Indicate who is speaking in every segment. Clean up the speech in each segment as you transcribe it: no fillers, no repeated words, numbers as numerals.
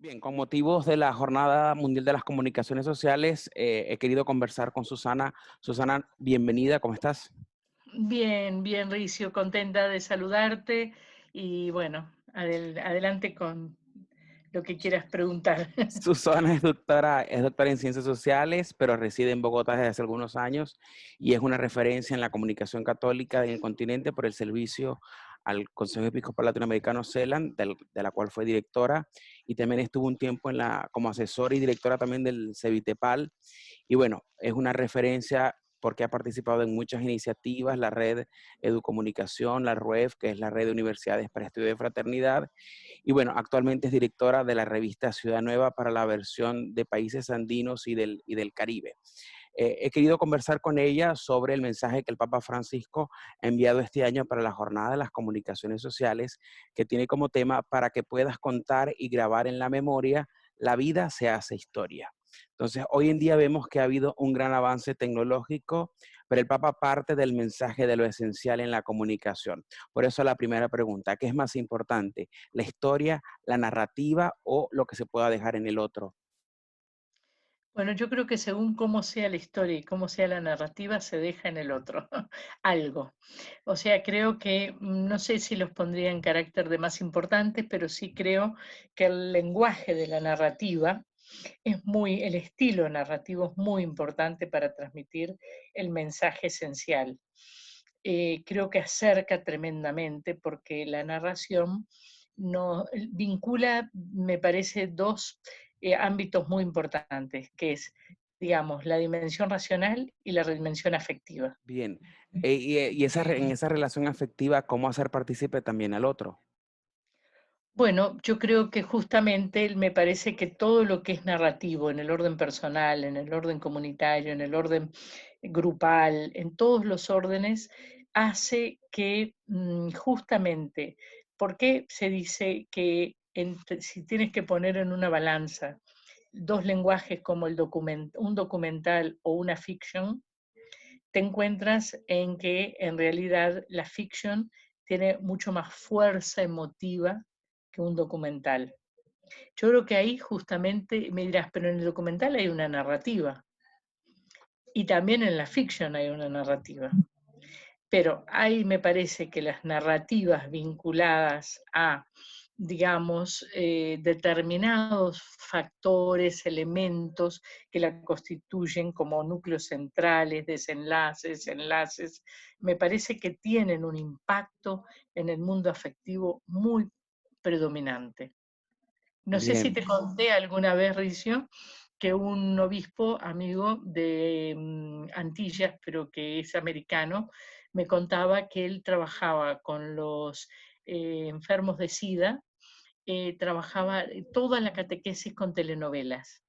Speaker 1: Bien, con motivos de la Jornada Mundial de las Comunicaciones Sociales, he querido conversar con Susana. Susana, bienvenida, ¿cómo estás?
Speaker 2: Bien, bien, Ricio, contenta de saludarte y bueno, adelante con lo que quieras preguntar.
Speaker 1: Susana es doctora en Ciencias Sociales, pero reside en Bogotá desde hace algunos años y es una referencia en la comunicación católica en el continente por el servicio al Consejo Episcopal Latinoamericano CELAN, de la cual fue directora, y también estuvo un tiempo como asesora y directora también del CEVITEPAL. Y bueno, es una referencia porque ha participado en muchas iniciativas, la red Educomunicación, la RUEF, que es la red de universidades para estudio de fraternidad, y bueno, actualmente es directora de la revista Ciudad Nueva para la versión de países andinos y del Caribe. He querido conversar con ella sobre el mensaje que el Papa Francisco ha enviado este año para la Jornada de las Comunicaciones Sociales, que tiene como tema para que puedas contar y grabar en la memoria, la vida se hace historia. Entonces, hoy en día vemos que ha habido un gran avance tecnológico, pero el Papa parte del mensaje de lo esencial en la comunicación. Por eso la primera pregunta, ¿qué es más importante? ¿La historia, la narrativa o lo que se pueda dejar en el otro?
Speaker 2: Bueno, yo creo que según cómo sea la historia y cómo sea la narrativa, se deja en el otro algo. O sea, creo que no sé si los pondría en carácter de más importantes, pero sí creo que el lenguaje de la narrativa el estilo narrativo es muy importante para transmitir el mensaje esencial. Creo que acerca tremendamente porque la narración no vincula, me parece, dos ámbitos muy importantes, que es, digamos, la dimensión racional y la dimensión afectiva.
Speaker 1: Bien. En esa relación afectiva, ¿cómo hacer partícipe también al otro?
Speaker 2: Bueno, yo creo que justamente me parece que todo lo que es narrativo en el orden personal, en el orden comunitario, en el orden grupal, en todos los órdenes, hace que justamente, ¿por qué se dice que si tienes que poner en una balanza dos lenguajes como un documental o una fiction, te encuentras en que en realidad la fiction tiene mucho más fuerza emotiva que un documental? Yo creo que ahí justamente me dirás, pero en el documental hay una narrativa y también en la fiction hay una narrativa. Pero ahí me parece que las narrativas vinculadas a, digamos, determinados factores, elementos que la constituyen como núcleos centrales, desenlaces, enlaces, me parece que tienen un impacto en el mundo afectivo muy predominante. No sé si
Speaker 1: Bien.
Speaker 2: te conté alguna vez, Ricio, que un obispo amigo de Antillas, pero que es americano, me contaba que él trabajaba con los enfermos de SIDA, trabajaba toda la catequesis con telenovelas.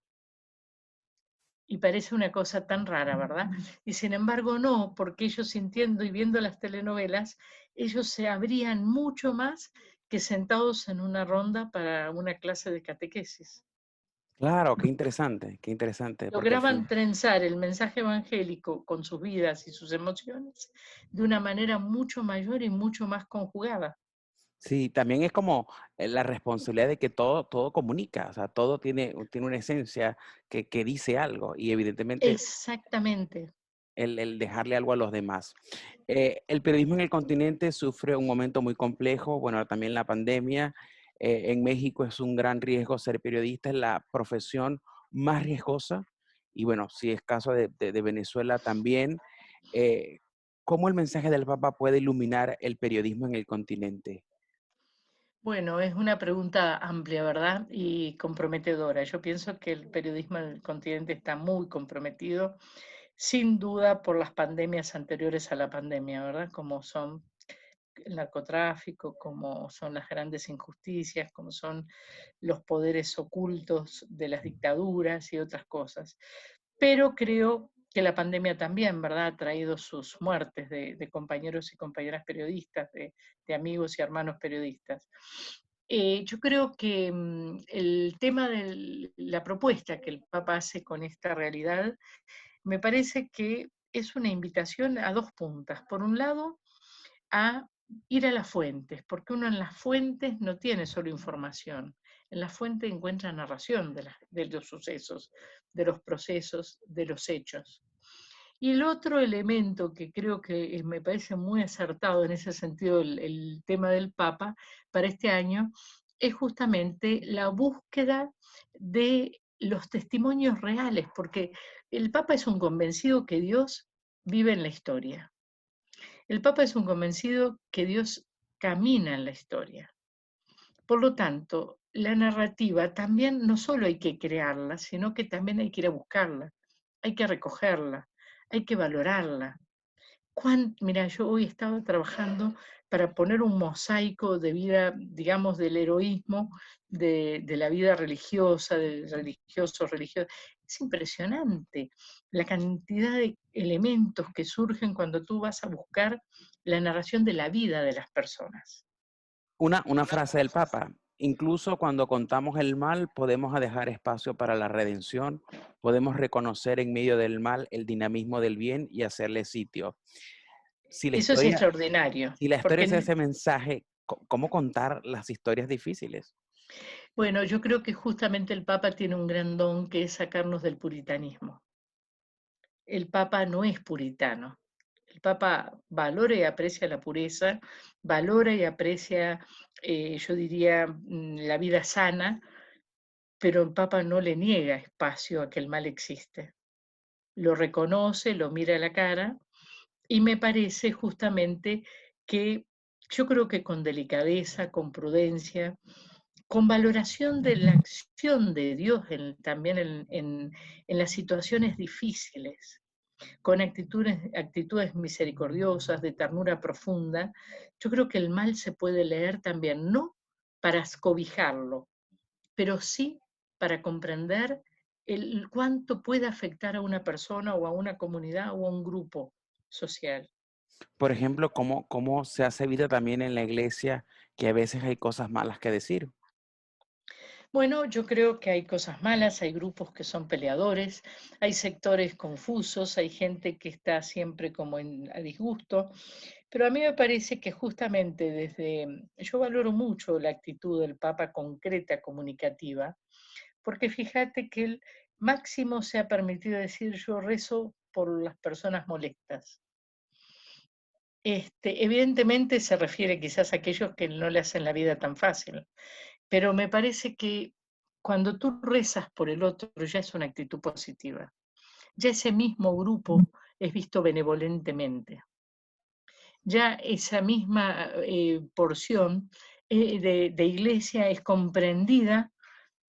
Speaker 2: Y parece una cosa tan rara, ¿verdad? Y sin embargo no, porque ellos sintiendo y viendo las telenovelas, ellos se abrían mucho más que sentados en una ronda para una clase de catequesis.
Speaker 1: Claro, qué interesante, porque al
Speaker 2: Lograban
Speaker 1: fin,
Speaker 2: trenzar el mensaje evangélico con sus vidas y sus emociones de una manera mucho mayor y mucho más conjugada.
Speaker 1: sí, también es como la responsabilidad de que todo comunica, o sea, todo tiene una esencia que dice algo y evidentemente
Speaker 2: Exactamente.
Speaker 1: el dejarle algo a los demás. El periodismo en el continente sufre un momento muy complejo, bueno, también la pandemia. En México es un gran riesgo ser periodista, es la profesión más riesgosa y bueno, si es caso de Venezuela también. Eh, ¿Cómo el mensaje del Papa puede iluminar el periodismo en el continente?
Speaker 2: Bueno, es una pregunta amplia, ¿verdad? Y comprometedora. Yo pienso que el periodismo en el continente está muy comprometido, sin duda por las pandemias anteriores a la pandemia, ¿verdad? Como son el narcotráfico, como son las grandes injusticias, como son los poderes ocultos de las dictaduras y otras cosas. Pero creo que la pandemia también, ¿verdad?, ha traído sus muertes de compañeros y compañeras periodistas, de amigos y hermanos periodistas. Yo creo que el tema de la propuesta que el Papa hace con esta realidad, me parece que es una invitación a dos puntas. Por un lado, a ir a las fuentes, porque uno en las fuentes no tiene solo información, En la fuente encuentra narración de los sucesos, de los procesos, de los hechos. Y el otro elemento que creo que me parece muy acertado en ese sentido, el tema del Papa para este año, es justamente la búsqueda de los testimonios reales, porque el Papa es un convencido que Dios vive en la historia. El Papa es un convencido que Dios camina en la historia. Por lo tanto, la narrativa también no solo hay que crearla, sino que también hay que ir a buscarla, hay que recogerla, hay que valorarla. Mira, yo hoy estaba trabajando para poner un mosaico de vida, digamos, del heroísmo, de la vida religiosa, de religiosos, religiosas. Es impresionante la cantidad de elementos que surgen cuando tú vas a buscar la narración de la vida de las personas.
Speaker 1: Una frase del Papa, incluso cuando contamos el mal, podemos dejar espacio para la redención, podemos reconocer en medio del mal el dinamismo del bien y hacerle sitio. Si la
Speaker 2: Eso es
Speaker 1: historia,
Speaker 2: extraordinario,
Speaker 1: si la historia es
Speaker 2: porque,
Speaker 1: ese mensaje, ¿cómo contar las historias difíciles?
Speaker 2: bueno, yo creo que justamente el Papa tiene un gran don que es sacarnos del puritanismo. El Papa no es puritano. El Papa valora y aprecia la pureza, valora y aprecia, yo diría, la vida sana, pero el Papa no le niega espacio a que el mal existe. Lo reconoce, lo mira a la cara y me parece justamente que yo creo que con delicadeza, con prudencia, con valoración de la acción de Dios también en las situaciones difíciles, con actitudes misericordiosas, de ternura profunda, yo creo que el mal se puede leer también, no para cobijarlo, pero sí para comprender el cuánto puede afectar a una persona o a una comunidad o a un grupo social.
Speaker 1: Por ejemplo, ¿cómo se hace vida también en la iglesia que a veces hay cosas malas que decir?
Speaker 2: Bueno, yo creo que hay cosas malas, hay grupos que son peleadores, hay sectores confusos, hay gente que está siempre como a disgusto, pero a mí me parece que justamente yo valoro mucho la actitud del Papa concreta, comunicativa, porque fíjate que él máximo se ha permitido decir yo rezo por las personas molestas. Evidentemente se refiere quizás a aquellos que no le hacen la vida tan fácil, pero me parece que cuando tú rezas por el otro ya es una actitud positiva. Ya ese mismo grupo es visto benevolentemente. Ya esa misma porción de iglesia es comprendida,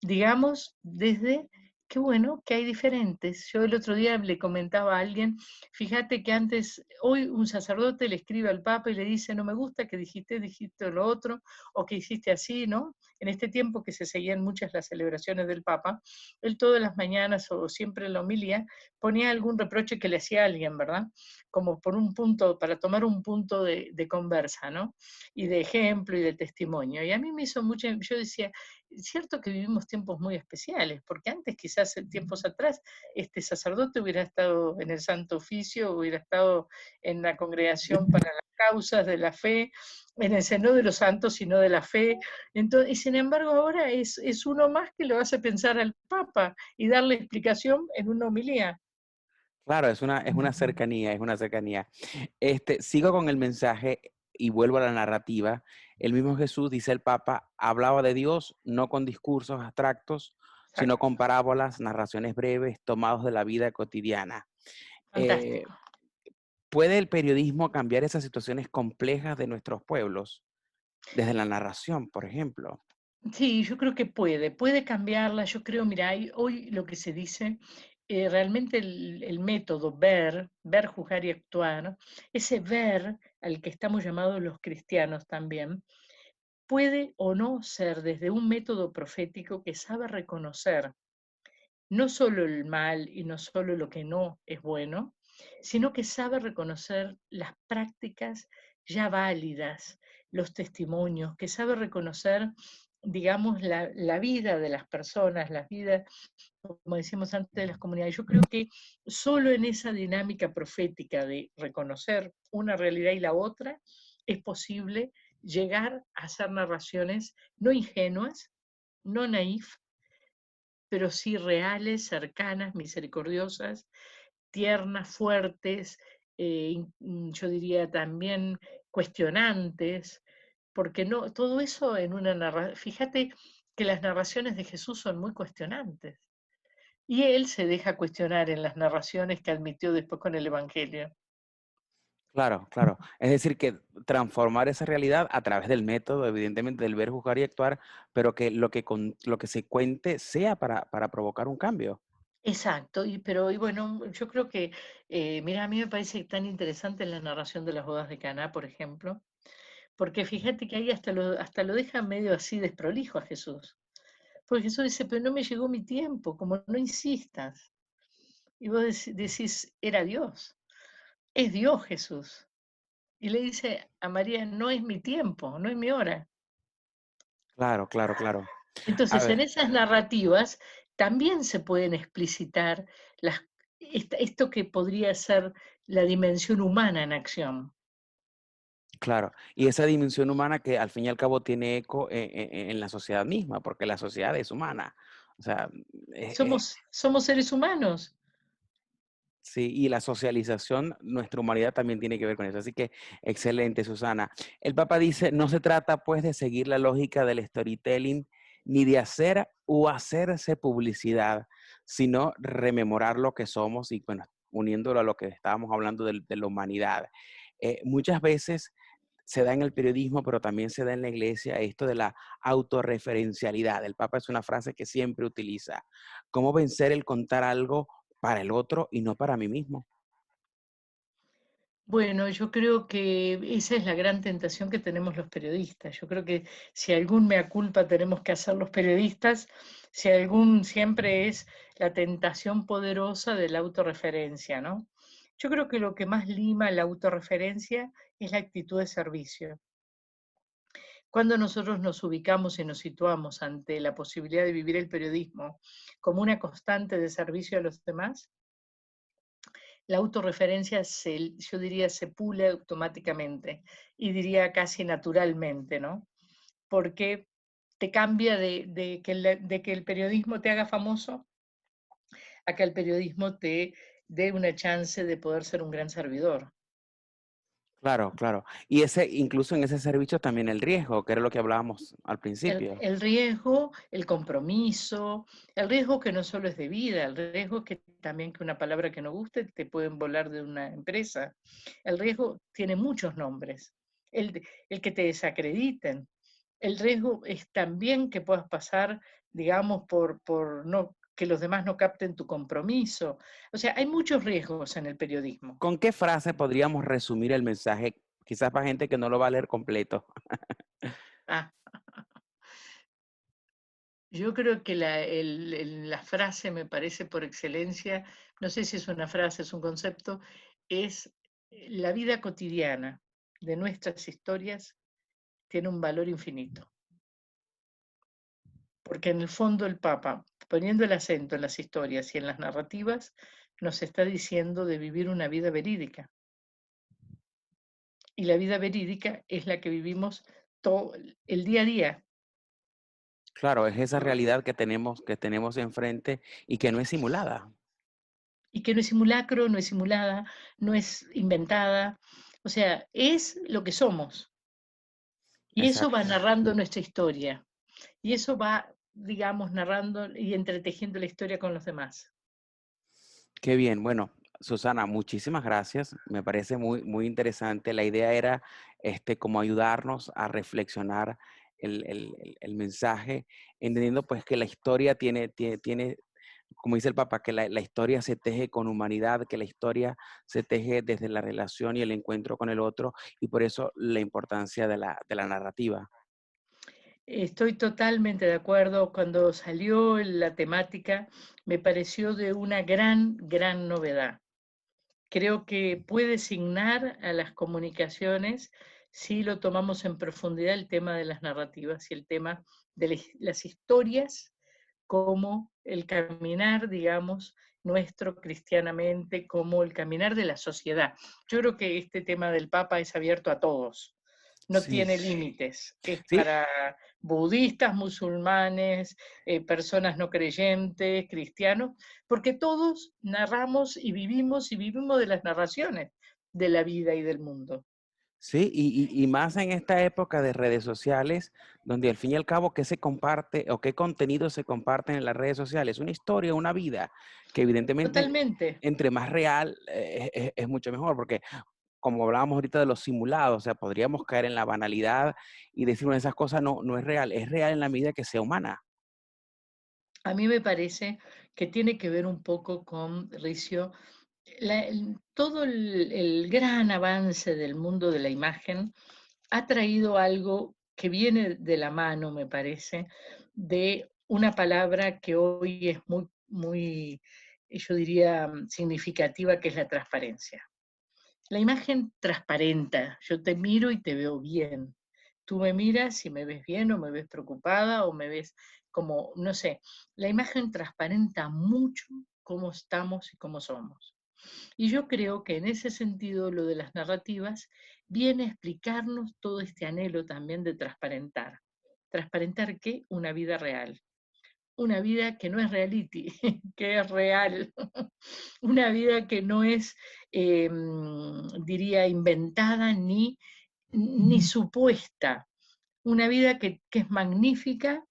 Speaker 2: digamos, desde qué bueno que hay diferentes. Yo el otro día le comentaba a alguien, fíjate que hoy un sacerdote le escribe al Papa y le dice, no me gusta que dijiste lo otro, o que hiciste así, ¿no? En este tiempo que se seguían muchas las celebraciones del Papa, él todas las mañanas o siempre en la homilía ponía algún reproche que le hacía a alguien, ¿verdad? Como por un punto, para tomar un punto de conversa, ¿no? Y de ejemplo y de testimonio. Y a mí me hizo mucho, yo decía, es cierto que vivimos tiempos muy especiales, porque antes, quizás en tiempos atrás, este sacerdote hubiera estado en el Santo Oficio, hubiera estado en la congregación para las causas de la fe, en el no de los santos, sino de la fe. Entonces, y sin embargo, ahora es uno más que lo hace pensar al Papa y darle explicación en una homilía.
Speaker 1: Claro, es una cercanía, es una cercanía. Sigo con el mensaje y vuelvo a la narrativa. El mismo Jesús, dice el Papa, hablaba de Dios no con discursos abstractos, sino con
Speaker 2: Exacto,
Speaker 1: parábolas, narraciones breves, tomados de la vida cotidiana. Eh,
Speaker 2: fantástico.
Speaker 1: ¿Puede el periodismo cambiar esas situaciones complejas de nuestros pueblos? Desde la narración, por ejemplo.
Speaker 2: Sí, yo creo que puede cambiarla. Yo creo, mira, hoy lo que se dice, realmente el método ver, juzgar y actuar, ese ver al que estamos llamados los cristianos también, puede o no ser desde un método profético que sabe reconocer no solo el mal y no solo lo que no es bueno, sino que sabe reconocer las prácticas ya válidas, los testimonios, que sabe reconocer, digamos, la vida de las personas, las vidas, como decíamos antes, de las comunidades. Yo creo que solo en esa dinámica profética de reconocer una realidad y la otra es posible llegar a hacer narraciones no ingenuas, no naif, pero sí reales, cercanas, misericordiosas, tiernas, fuertes, yo diría también cuestionantes, porque no, todo eso en una narración, fíjate que las narraciones de Jesús son muy cuestionantes. Y él se deja cuestionar en las narraciones que admitió después con el Evangelio.
Speaker 1: Claro, claro. Es decir, que transformar esa realidad a través del método, evidentemente, del ver, juzgar y actuar, pero que lo que se cuente sea para provocar un cambio.
Speaker 2: Exacto, y bueno, yo creo que, mira, a mí me parece tan interesante la narración de las bodas de Caná, por ejemplo, porque fíjate que ahí hasta lo deja medio así desprolijo a Jesús. Porque Jesús dice, pero no me llegó mi tiempo, como no insistas. Y vos decís, era Dios, es Dios Jesús. Y le dice a María, no es mi tiempo, no es mi hora.
Speaker 1: Claro, claro, claro. A
Speaker 2: Entonces, en
Speaker 1: ver,
Speaker 2: esas narrativas también se pueden explicitar las, esto que podría ser la dimensión humana en acción.
Speaker 1: claro. Y esa dimensión humana que al fin y al cabo tiene eco en la sociedad misma, porque la sociedad es humana. O sea,
Speaker 2: Somos seres humanos.
Speaker 1: sí, y la socialización, nuestra humanidad también tiene que ver con eso. Así que excelente, Susana. El Papa dice, no se trata pues de seguir la lógica del storytelling, ni de hacer o hacerse publicidad, sino rememorar lo que somos y bueno, uniéndolo a lo que estábamos hablando de la humanidad. Muchas veces se da en el periodismo, pero también se da en la iglesia esto de la autorreferencialidad. El Papa es una frase que siempre utiliza. ¿Cómo vencer el contar algo para el otro y no para mí mismo?
Speaker 2: Bueno, yo creo que esa es la gran tentación que tenemos los periodistas. Yo creo que si algún mea culpa tenemos que hacer los periodistas, si algún siempre es la tentación poderosa de la autorreferencia, ¿no? Yo creo que lo que más lima la autorreferencia es la actitud de servicio. Cuando nosotros nos ubicamos y nos situamos ante la posibilidad de vivir el periodismo como una constante de servicio a los demás, la autorreferencia yo diría se pule automáticamente y diría casi naturalmente, ¿no? Porque te cambia de que el periodismo te haga famoso a que el periodismo te dé una chance de poder ser un gran servidor.
Speaker 1: Claro, claro. Y ese, incluso en ese servicio también el riesgo, que era lo que hablábamos al principio.
Speaker 2: El riesgo, el compromiso, el riesgo que no solo es de vida, el riesgo que también que una palabra que no guste te pueden volar de una empresa. El riesgo tiene muchos nombres. El que te desacrediten. El riesgo es también que puedas pasar, digamos, por no, que los demás no capten tu compromiso. O sea, hay muchos riesgos en el periodismo.
Speaker 1: ¿Con qué frase podríamos resumir el mensaje? Quizás para gente que no lo va a leer completo.
Speaker 2: Ah, yo creo que la frase me parece por excelencia, no sé si es una frase, es un concepto, es la vida cotidiana de nuestras historias tiene un valor infinito. Porque en el fondo el Papa, poniendo el acento en las historias y en las narrativas, nos está diciendo de vivir una vida verídica. Y la vida verídica es la que vivimos todo el día a día.
Speaker 1: Claro, es esa realidad que tenemos enfrente y que no es simulada.
Speaker 2: Y que no es simulacro, no es simulada, no es inventada. O sea, es lo que somos. Y eso va
Speaker 1: Exacto.
Speaker 2: narrando nuestra historia. Y eso va, digamos, narrando y entretejiendo la historia con los demás.
Speaker 1: Qué bien. Bueno, Susana, muchísimas gracias. Me parece muy, muy interesante. La idea era como ayudarnos a reflexionar el mensaje, entendiendo pues que la historia tiene, como dice el Papa, que la historia se teje con humanidad, que la historia se teje desde la relación y el encuentro con el otro, y por eso la importancia de la narrativa.
Speaker 2: Estoy totalmente de acuerdo. Cuando salió la temática, me pareció de una gran, gran novedad. Creo que puede signar a las comunicaciones si lo tomamos en profundidad el tema de las narrativas y el tema de las historias como el caminar, digamos, nuestro cristianamente, como el caminar de la sociedad. Yo creo que este tema del Papa es abierto a todos. no
Speaker 1: Sí,
Speaker 2: tiene límites. Es
Speaker 1: sí,
Speaker 2: para budistas, musulmanes, personas no creyentes, cristianos, porque todos narramos y vivimos de las narraciones de la vida y del mundo.
Speaker 1: sí, y más en esta época de redes sociales, donde al fin y al cabo, ¿qué se comparte o qué contenido se comparten en las redes sociales? Una historia, una vida, que evidentemente
Speaker 2: Totalmente.
Speaker 1: entre más real es mucho mejor, porque como hablábamos ahorita de los simulados, o sea, podríamos caer en la banalidad y decir una de esas cosas no es real en la medida que sea humana.
Speaker 2: A mí me parece que tiene que ver un poco con, Ricio, todo el gran avance del mundo de la imagen ha traído algo que viene de la mano, me parece, de una palabra que hoy es muy, yo diría, significativa, que es la transparencia. La imagen transparenta, yo te miro y te veo bien. Tú me miras y me ves bien o me ves preocupada o me ves como, no sé, la imagen transparenta mucho cómo estamos y cómo somos. Y yo creo que en ese sentido lo de las narrativas viene a explicarnos todo este anhelo también de transparentar. ¿Transparentar qué? Una vida real. Una vida que no es reality, que es real. Una vida que no es, diría, inventada ni supuesta. Una vida que es magnífica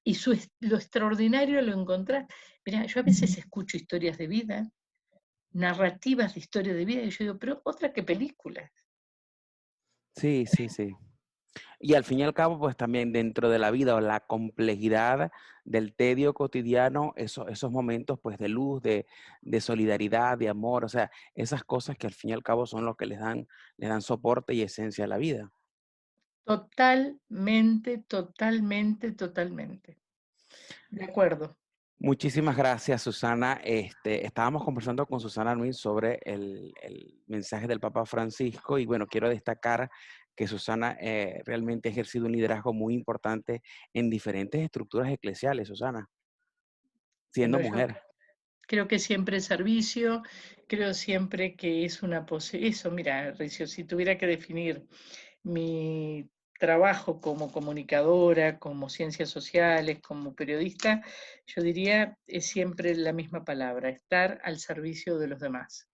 Speaker 2: y lo extraordinario lo encontrás. Mira, yo a veces escucho historias de vida, narrativas de historia de vida, y yo digo, pero otra que películas.
Speaker 1: Sí, sí, sí. Y al fin y al cabo, pues también dentro de la vida o la complejidad del tedio cotidiano, esos momentos pues de luz, de solidaridad, de amor, o sea, esas cosas que al fin y al cabo son lo que les dan soporte y esencia a la vida.
Speaker 2: Totalmente, totalmente, totalmente. De acuerdo.
Speaker 1: Muchísimas gracias, Susana. Estábamos conversando con Susana Nuin sobre el mensaje del Papa Francisco y bueno, quiero destacar que Susana realmente ha ejercido un liderazgo muy importante en diferentes estructuras eclesiales, Susana, siendo
Speaker 2: Bueno, yo
Speaker 1: mujer.
Speaker 2: creo que siempre servicio, creo siempre que es una eso, mira, Ricio, si tuviera que definir mi trabajo como comunicadora, como ciencias sociales, como periodista, yo diría es siempre la misma palabra, estar al servicio de los demás.